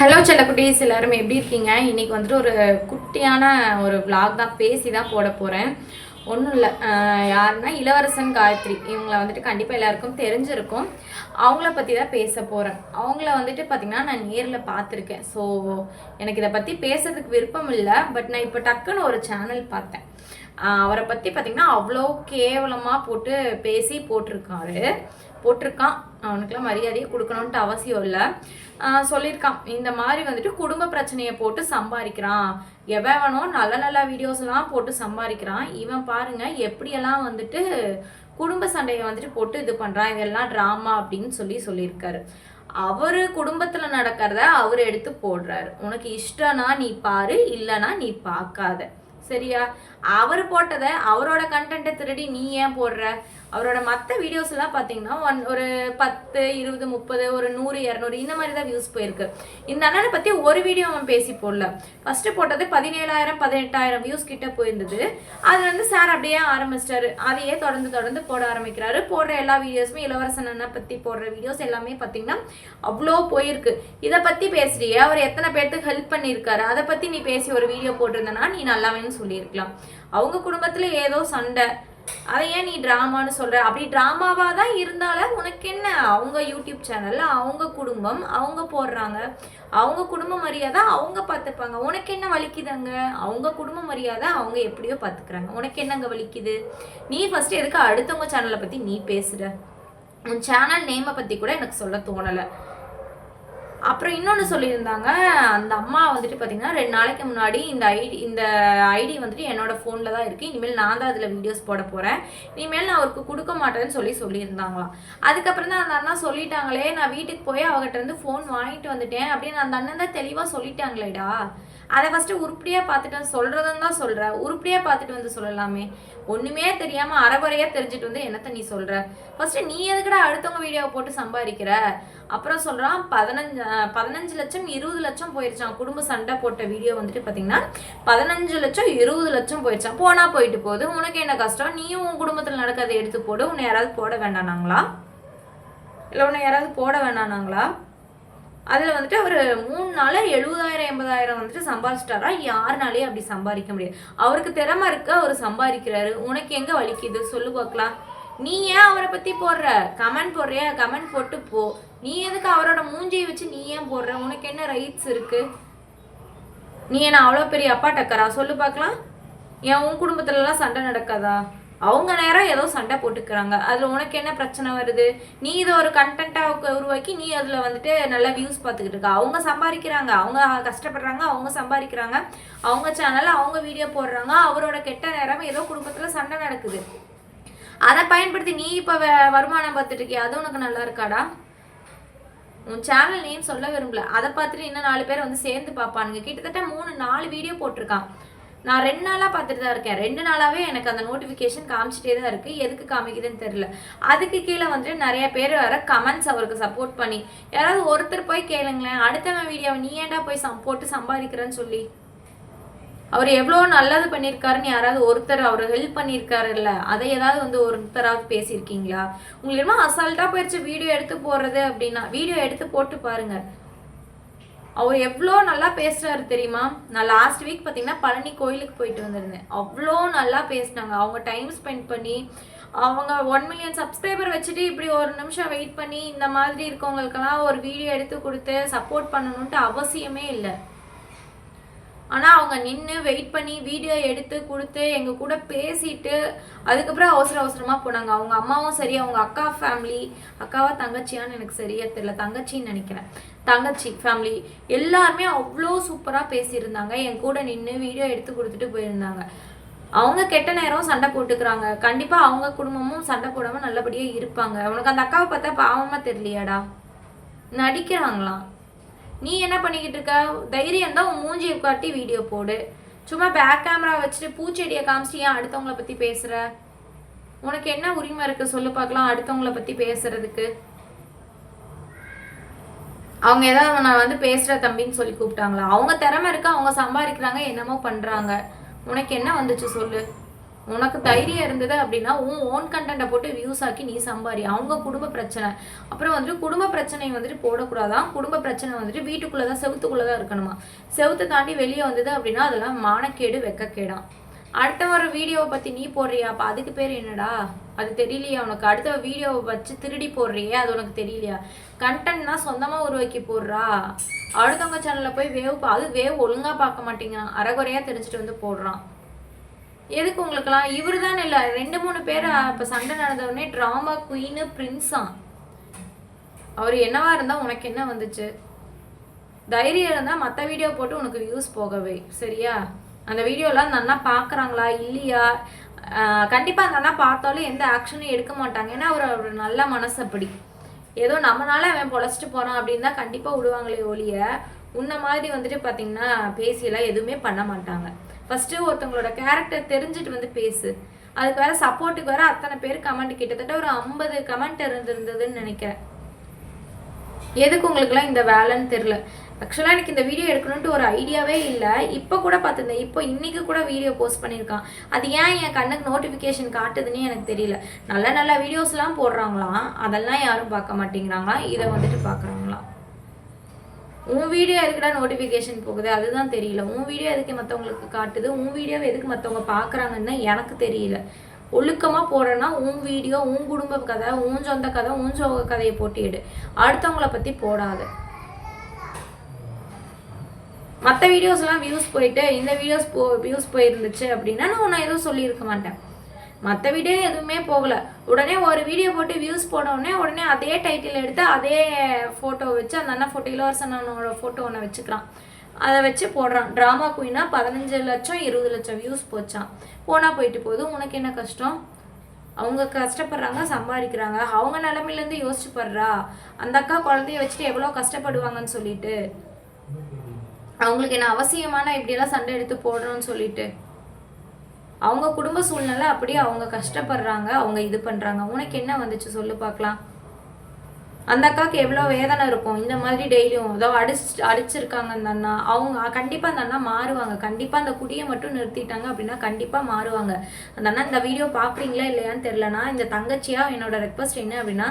Hello செல்லக்குட்டீஸ், எல்லாரும் எப்படி இருக்கீங்க? இன்றைக்கி வந்துட்டு ஒரு குட்டியான ஒரு விளாக் தான், பேசி தான் போட போகிறேன். ஒன்றும் இல்லை, யாருன்னா இளவரசன் காயத்ரி. இவங்களை வந்துட்டு கண்டிப்பாக எல்லாருக்கும் தெரிஞ்சிருக்கும். அவங்கள பற்றி தான் பேச போகிறேன். அவங்கள வந்துட்டு பார்த்திங்கன்னா நான் நேரில் பார்த்துருக்கேன். ஸோ எனக்கு இதை பற்றி பேசுறதுக்கு விருப்பம் இல்லை. பட் நான் இப்போ டக்குன்னு ஒரு சேனல் பார்த்தேன். அவரை பற்றி பார்த்திங்கன்னா அவ்வளோ கேவலமாக போட்டு பேசி போட்டிருக்கான். அவனுக்குலாம் மரியாதையை கொடுக்கணுன்ட்டு அவசியம் இல்லை. சொல்லியிருக்கான், இந்த மாதிரி வந்துட்டு குடும்ப பிரச்சனையை போட்டு சம்பாதிக்கிறான், எவனோ நல்ல நல்ல வீடியோஸ்லாம் போட்டு சம்பாதிக்கிறான். இவன் பாருங்க எப்படியெல்லாம் வந்துட்டு குடும்ப சண்டையை வந்துட்டு போட்டு இது பண்ணுறான், இதெல்லாம் ட்ராமா அப்படின்னு சொல்லியிருக்காரு. அவர் குடும்பத்தில் நடக்கிறத அவர் எடுத்து போடுறாரு. உனக்கு இஷ்டம்னா நீ பாரு, இல்லைன்னா நீ பார்க்காத, சரியா? அவர் போட்டதை, அவரோட கண்டென்ட்டை திருடி நீ ஏன் போடுற? அவரோட மற்ற வீடியோஸ் எல்லாம் பார்த்தீங்கன்னா ஒரு 10, 20, 30, ஒரு 100, 200 இந்த மாதிரி தான் வியூஸ் போயிருக்கு. இந்த அண்ணனை பற்றி ஒரு வீடியோ அவன் பேசி போடல. ஃபஸ்ட்டு போட்டது 17,000 18,000 வியூஸ் கிட்ட போயிருந்தது. அது வந்து சார் அப்படியே ஆரம்பிச்சிட்டாரு. அதையே தொடர்ந்து போட ஆரம்பிக்கிறாரு. போடுற எல்லா வீடியோஸுமே இளவரசன் அண்ணன் பற்றி போடுற வீடியோஸ் எல்லாமே பார்த்தீங்கன்னா அவ்வளோ போயிருக்கு. இதை பற்றி பேசுறியே, அவர் எத்தனை பேர்த்துக்கு ஹெல்ப் பண்ணியிருக்காரு, அதை பற்றி நீ பேசி ஒரு வீடியோ போட்டிருந்தனா நீ நல்லாவேன்னு சொல்லியிருக்கலாம். அவங்க குடும்பத்தில் ஏதோ சண்டை, அதை ஏன் நீ ட்ராமான்னு சொல்கிற? அப்படி ட்ராமாவாக தான் இருந்தாலும் உனக்கு என்ன? அவங்க யூடியூப் சேனலில் அவங்க குடும்பம் அவங்க போடுறாங்க, அவங்க குடும்ப மரியாதை அவங்க பார்த்துப்பாங்க. உனக்கு என்ன வலிக்குதுங்க? அவங்க குடும்ப மரியாதை அவங்க எப்படியோ பார்த்துக்கிறாங்க. உனக்கு என்னங்க வலிக்குது? நீ ஃபஸ்ட்டு எதுக்கு அடுத்தவங்க சேனலை பற்றி நீ பேசுகிற? உன் சேனல் நேமை பற்றி கூட எனக்கு சொல்ல தோணலை. அப்புறம் இன்னொன்று சொல்லியிருந்தாங்க, அந்த அம்மா வந்துட்டு பார்த்தீங்கன்னா 2 நாளைக்கு முன்னாடி இந்த ஐடி வந்துட்டு என்னோடய ஃபோனில் தான் இருக்குது, இனிமேல் நான் தான் அதில் வீடியோஸ் போட போகிறேன், இனிமேல் நான் அவருக்கு கொடுக்க மாட்டேன்னு சொல்லியிருந்தாங்களாம். அதுக்கப்புறம் தான் அந்த அண்ணா சொல்லிட்டாங்களே, நான் வீட்டுக்கு போய் அவகிட்ட இருந்து ஃபோன் வாங்கிட்டு வந்துட்டேன் அப்படின்னு அந்த அண்ணன் தான் தெளிவாக சொல்லிட்டாங்களேடா. அதை ஃபஸ்ட்டு உருப்படியாக பார்த்துட்டு சொல்கிறதுன்னு தான் சொல்கிற. உருப்படியாக பார்த்துட்டு வந்து சொல்லலாமே. ஒன்றுமே தெரியாமல் அரைகுறையாக தெரிஞ்சுட்டு வந்து என்னத்தை நீ சொல்கிற? ஃபஸ்ட்டு நீ எதுக்கடா அடுத்தவங்க வீடியோவை போட்டு சம்பாதிக்கிற? அப்புறம் சொல்கிறான் 15 லட்சம் 20 லட்சம் போயிடுச்சான். குடும்ப சண்டை போட்ட வீடியோ வந்துட்டு பார்த்தீங்கன்னா 15 லட்சம் 20 லட்சம் போயிடுச்சான். போனால் போயிட்டு போகுது, உனக்கு என்ன கஷ்டம்? நீயும் உன் குடும்பத்தில் நடக்கிறத எடுத்து போடு. உன்னை யாராவது போட வேண்டானாங்களா? இல்லை உன்னை யாராவது போட வேண்டானாங்களா? அதில் வந்துட்டு அவர் 3 நாளில் 70,000 80,000 வந்துட்டு சம்பாதிச்சிட்டாரா? யாருனாலே அப்படி சம்பாதிக்க முடியாது. அவருக்கு திறமை இருக்கு, அவர் சம்பாதிக்கிறாரு. உனக்கு எங்கே வலிக்குது சொல்லு பார்க்கலாம். நீ ஏன் அவரை பற்றி போடுற? கமெண்ட் போடுறியா? கமெண்ட் போட்டு போ. நீ எதுக்கு அவரோட மூஞ்சியை வச்சு நீ ஏன் போடுற? உனக்கு என்ன ரைட்ஸ் இருக்குது? நீ என்ன அவ்வளோ பெரிய அப்பா டக்கரா? சொல்லு பார்க்கலாம். ஏன் உன் குடும்பத்துலலாம் சண்டை நடக்காதா? அவங்க நேரம் ஏதோ சண்டை போட்டுக்கிறாங்க, அதில் உனக்கு என்ன பிரச்சனை வருது? நீ இதை ஒரு கண்டென்ட்டாக உருவாக்கி நீ அதில் வந்துட்டு நல்லா வியூஸ் பார்த்துக்கிட்டு இருக்க. அவங்க சம்பாதிக்கிறாங்க, அவங்க கஷ்டப்படுறாங்க, அவங்க சம்பாதிக்கிறாங்க, அவங்க சேனலில் அவங்க வீடியோ போடுறாங்க. அவரோட கெட்ட நேரம் ஏதோ குடும்பத்தில் சண்டை நடக்குது, அதை பயன்படுத்தி நீ இப்போ வருமானம் பார்த்துட்டு இருக்கியா? அது உனக்கு நல்லா இருக்காடா? உன் சேனல் நேம் சொல்ல விரும்பல, அதை பார்த்துட்டு இன்னும் 4 பேர் வந்து சேர்ந்து பார்ப்பானுங்க. கிட்டத்தட்ட 3-4 வீடியோ போட்டிருக்கான். நான் 2 நாளாக பார்த்துட்டு தான் இருக்கேன். 2 நாளாகவே எனக்கு அந்த நோட்டிஃபிகேஷன் காமிச்சிட்டே தான் இருக்குது. எதுக்கு காமிக்குதுன்னு தெரியல. அதுக்கு கீழே வந்துட்டு நிறைய பேர் வர கமெண்ட்ஸ் அவருக்கு சப்போர்ட் பண்ணி, யாராவது ஒருத்தர் போய் கேளுங்களேன், அடுத்தவன் வீடியோவை நீ ஏன்டா போய் போட்டு சம்பாதிக்கிறேன்னு சொல்லி. அவர் எவ்வளோ நல்லது பண்ணியிருக்காருன்னு யாராவது ஒருத்தர் அவர் ஹெல்ப் பண்ணியிருக்காரு இல்லை, அதை ஏதாவது வந்து ஒருத்தராவது பேசியிருக்கீங்களா? உங்களுக்கு என்ன அசால்ட்டாக போயிடுச்சு வீடியோ எடுத்து போடுறது அப்படின்னா? வீடியோ எடுத்து போட்டு பாருங்கள். அவர் எவ்வளோ நல்லா பேசுகிறாரு தெரியுமா? நான் லாஸ்ட் வீக் பார்த்தீங்கன்னா பழனி கோயிலுக்கு போயிட்டு வந்திருந்தேன். அவ்வளோ நல்லா பேசினாங்க. அவங்க டைம் ஸ்பெண்ட் பண்ணி, அவங்க 1 மில்லியன் சப்ஸ்கிரைபர் வச்சுட்டு இப்படி ஒரு நிமிஷம் வெயிட் பண்ணி இந்த மாதிரி இருக்கவங்களுக்கெல்லாம் ஒரு வீடியோ எடுத்து கொடுத்து சப்போர்ட் பண்ணணுன்ட்டு அவசியமே இல்லை. ஆனால் அவங்க நின்று வெயிட் பண்ணி வீடியோ எடுத்து கொடுத்து எங்கள் கூட பேசிட்டு அதுக்கப்புறம் அவசரமாக போனாங்க. அவங்க அம்மாவும் சரி, அவங்க அக்கா ஃபேமிலி, அக்காவா தங்கச்சியான்னு எனக்கு சரியா தெரியல, தங்கச்சின்னு நினைக்கிறேன், தங்கச்சி ஃபேமிலி எல்லாருமே அவ்வளோ சூப்பராக பேசியிருந்தாங்க. என் கூட நின்று வீடியோ எடுத்து கொடுத்துட்டு போயிருந்தாங்க. அவங்க கெட்ட நேரம் சண்டை போட்டுக்கிறாங்க. கண்டிப்பாக அவங்க குடும்பமும் சண்டை போடாமல் நல்லபடியாக இருப்பாங்க. உனக்கு அந்த அக்காவை பார்த்தா பாவமாக தெரியலையாடா? நடிக்கிறாங்களாம். நீ என்ன பண்ணிக்கிட்டு இருக்க? தைரியம் தான் உன் மூஞ்சியை காட்டி வீடியோ போடு. சும்மா பேக் கேமரா வச்சுட்டு பூச்செடியை காமிச்சிட்டு ஏன் அடுத்தவங்களை பற்றி பேசுகிற? உனக்கு என்ன உரிமை இருக்குது சொல்லு பார்க்கலாம் அடுத்தவங்களை பற்றி பேசுறதுக்கு? அவங்க ஏதாவது நான் வந்து பேசுகிற தம்பின்னு சொல்லி கூப்பிட்டாங்களா? அவங்க திறமை இருக்கு, அவங்க சம்பாதிக்கிறாங்க, என்னமோ பண்ணுறாங்க. உனக்கு என்ன வந்துச்சு சொல்லு? உனக்கு தைரியம் இருந்தது அப்படின்னா உன் ஓன் கண்டென்ட்டை போட்டு வியூஸ் ஆக்கி நீ சம்பாரி. அவங்க குடும்ப பிரச்சனை. அப்புறம் வந்துட்டு குடும்ப பிரச்சனையை வந்துட்டு போடக்கூடாதான். குடும்ப பிரச்சனை வந்துட்டு வீட்டுக்குள்ளே தான் செவுத்துக்குள்ளே தான் இருக்கணுமா. செவுத்தை தாண்டி வெளியே வந்தது அப்படின்னா அதெல்லாம் மானக்கேடு வெக்கக்கேடாம். அடுத்த ஒரு வீடியோவை பற்றி நீ போடுறியா? அப்போ அதுக்கு பேர் என்னடா? அது தெரியலையா உனக்கு? அடுத்த வீடியோவை வச்சு திருடி போடுறியே, அது உனக்கு தெரியலையா? கண்டென்ட்னா சொந்தமாக உருவாக்கி போடுறா. அடுத்தவங்க சேனலில் போய் அது வேவ் ஒழுங்காக பார்க்க மாட்டேங்கிறான், அரைகுறையாக தெரிஞ்சுட்டு வந்து போடுறான். எதுக்கு உங்களுக்கெல்லாம்? இவர் தான் இல்லை 2-3 பேர் இப்போ சண்டை நடந்தவுடனே ட்ராமா குயின்னு பிரின்ஸான். அவர் என்னவா இருந்தால் உனக்கு என்ன வந்துச்சு? தைரியம் இருந்தால் மற்ற வீடியோ போட்டு உனக்கு வியூஸ் போகவே, சரியா? அந்த வீடியோலாம் அந்த அண்ணா பார்க்குறாங்களா இல்லையா? கண்டிப்பாக அந்த அண்ணா பார்த்தாலும் எந்த ஆக்ஷனும் எடுக்க மாட்டாங்க. ஏன்னா அவர் நல்ல மனசு. அப்படி ஏதோ நம்மளால அவன் பொழைச்சிட்டு போகிறான் அப்படின்னு தான் கண்டிப்பாக விடுவாங்களே ஒழிய உன்ன மாதிரி வந்துட்டு பார்த்தீங்கன்னா பேசியெல்லாம் எதுவுமே பண்ண மாட்டாங்க. ஃபஸ்ட்டு ஒருத்தவங்களோட கேரக்டர் தெரிஞ்சுட்டு வந்து பேசு. அதுக்கு வேறு சப்போர்ட்டுக்கு வேறு அத்தனை பேர் கமெண்ட், கிட்டத்தட்ட ஒரு 50 கமெண்ட் இருந்திருந்ததுன்னு நினைக்கிறேன். எதுக்கு உங்களுக்குலாம் இந்த வேலைன்னு தெரில. ஆக்சுவலாக எனக்கு இந்த வீடியோ எடுக்கணுன்ட்டு ஒரு ஐடியாவே இல்லை. இப்போ கூட பார்த்துருந்தேன், இப்போ இன்றைக்கி கூட வீடியோ போஸ்ட் பண்ணியிருக்கான். அது ஏன் என் கண்ணுக்கு நோட்டிஃபிகேஷன் காட்டுதுன்னு எனக்கு தெரியல. நல்ல நல்ல வீடியோஸ்லாம் போடுறாங்களாம், அதெல்லாம் யாரும் பார்க்க மாட்டேங்கிறாங்களாம், இதை வந்துட்டு பார்க்குறாங்களாம். உன் வீடியோ எதுக்குடா நோட்டிஃபிகேஷன் போகுது அதுதான் தெரியல. உன் வீடியோ எதுக்கு மற்றவங்களுக்கு காட்டுது, உன் வீடியோவை எதுக்கு மற்றவங்க பார்க்குறாங்கன்னு எனக்கு தெரியல. ஒழுக்கமாக போடுறேன்னா உன் வீடியோ, உன் குடும்ப கதை, உன் சொந்த கதை, உன் சோக கதையை போட்டு எடு. அடுத்தவங்கள பற்றி போடாத. மற்ற வீடியோஸ்லாம் வியூஸ் போயிட்டு இந்த வியூஸ் போயிருந்துச்சு அப்படின்னா நான் உன்னை எதுவும் சொல்லியிருக்க மாட்டேன். மற்ற வீடியோ எதுவுமே போகலை. உடனே ஒரு வீடியோ போட்டு வியூஸ் உடனே அதே டைட்டில் எடுத்து அதே ஃபோட்டோ வச்சு அந்த அண்ணா ஃபோட்டோ இளவரசனோட ஃபோட்டோ ஒன்று வச்சுக்கிறான். அதை வச்சு போடுறான். ட்ராமா குயினா 15 லட்சம் 20 லட்சம் வியூஸ் போச்சான். போனால் போயிட்டு போகுது. உனக்கு என்ன கஷ்டம்? அவங்க கஷ்டப்படுறாங்க, சம்பாதிக்கிறாங்க. அவங்க நிலமையிலேருந்து யோசிச்சு படுறா. அந்த அக்கா குழந்தைய வச்சுட்டு எவ்வளோ கஷ்டப்படுவாங்கன்னு சொல்லிட்டு அவங்களுக்கு என்ன அவசியமான இப்படியெல்லாம் சண்டை எடுத்து போடணும்னு சொல்லிட்டு அவங்க குடும்ப சூழ்நிலை அப்படியே, அவங்க கஷ்டப்படுறாங்க, அவங்க இது பண்ணுறாங்க. உனக்கு என்ன வந்துச்சு சொல்லு பார்க்கலாம். அந்த அக்காவுக்கு எவ்வளோ வேதனை இருக்கும். இந்த மாதிரி டெய்லியும் ஏதோ அடிச்சிருக்காங்க அந்த அண்ணா. அவங்க கண்டிப்பாக அந்த அண்ணா மாறுவாங்க. கண்டிப்பாக அந்த குடியை மட்டும் நிறுத்திட்டாங்க அப்படின்னா கண்டிப்பாக மாறுவாங்க. அந்த அண்ணா இந்த வீடியோ பார்க்குறீங்களா இல்லையான்னு தெரிலனா இந்த தங்கச்சியாக என்னோட ரெக்வஸ்ட் என்ன அப்படின்னா,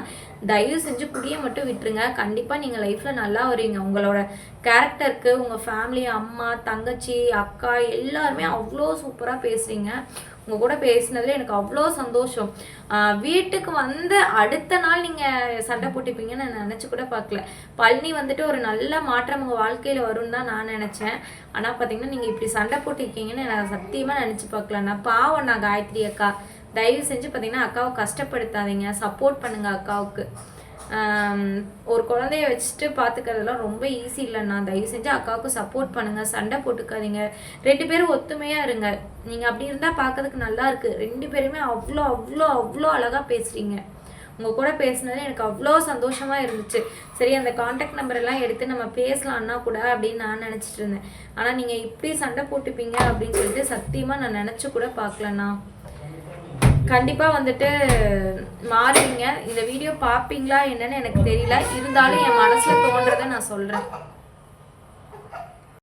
தயவு செஞ்சு குடியை மட்டும் விட்டுருங்க. கண்டிப்பாக நீங்கள் லைஃப்பில் நல்லா வருவீங்க. உங்களோட கேரக்டருக்கு உங்கள் ஃபேமிலி, அம்மா, தங்கச்சி, அக்கா எல்லாருமே அவ்வளோ சூப்பராக பேசுகிறீங்க. உங்கள் கூட பேசினதுல எனக்கு அவ்வளோ சந்தோஷம். வீட்டுக்கு வந்து அடுத்த நாள் நீங்கள் சண்டை போட்டுப்பீங்கன்னு நான் நினச்சி கூட பார்க்கல. பழனி வந்துட்டு ஒரு நல்ல மாற்றம் உங்கள் வாழ்க்கையில் வரும்னு தான் நான் நினச்சேன். ஆனால் பார்த்தீங்கன்னா நீங்கள் இப்படி சண்டை போட்டிருக்கீங்கன்னு நான் சத்தியமாக நினச்சி பார்க்கல. நான் பாவம். நான் காயத்ரி அக்கா, தயவு செஞ்சு பார்த்தீங்கன்னா அக்காவை கஷ்டப்படுத்தாதீங்க, சப்போர்ட் பண்ணுங்கள் அக்காவுக்கு. ஒரு குழந்தைய வச்சுட்டு பார்த்துக்கிறதுலாம் ரொம்ப ஈஸி இல்லைண்ணா. தயவு செஞ்சு அக்காவுக்கு சப்போர்ட் பண்ணுங்கள், சண்டை போட்டுக்காதீங்க. 2 பேரும் ஒத்துமையாக இருங்க. நீங்கள் அப்படி இருந்தால் பார்க்கறதுக்கு நல்லா இருக்குது. 2 பேருமே அவ்வளோ அவ்வளோ அவ்வளோ அழகாக பேசுகிறீங்க. உங்கள் கூட பேசுனது எனக்கு அவ்வளோ சந்தோஷமாக இருந்துச்சு. சரி, அந்த காண்டாக்ட் நம்பரெல்லாம் எடுத்து நம்ம பேசலான்னா கூட அப்படின்னு நான் நினச்சிட்டு இருந்தேன். ஆனால் நீங்கள் இப்படி சண்டை போட்டுப்பீங்க அப்படின்னு சொல்லிட்டு சத்தியமாக நான் நினச்சி கூட பார்க்கலண்ணா. கண்டிப்பாக வந்துட்டு மாறுவீங்க. இந்த வீடியோ பார்ப்பீங்களா என்னன்னு எனக்கு தெரியல. இருந்தாலும் என் மனசில் தோன்றதை நான் சொல்கிறேன்.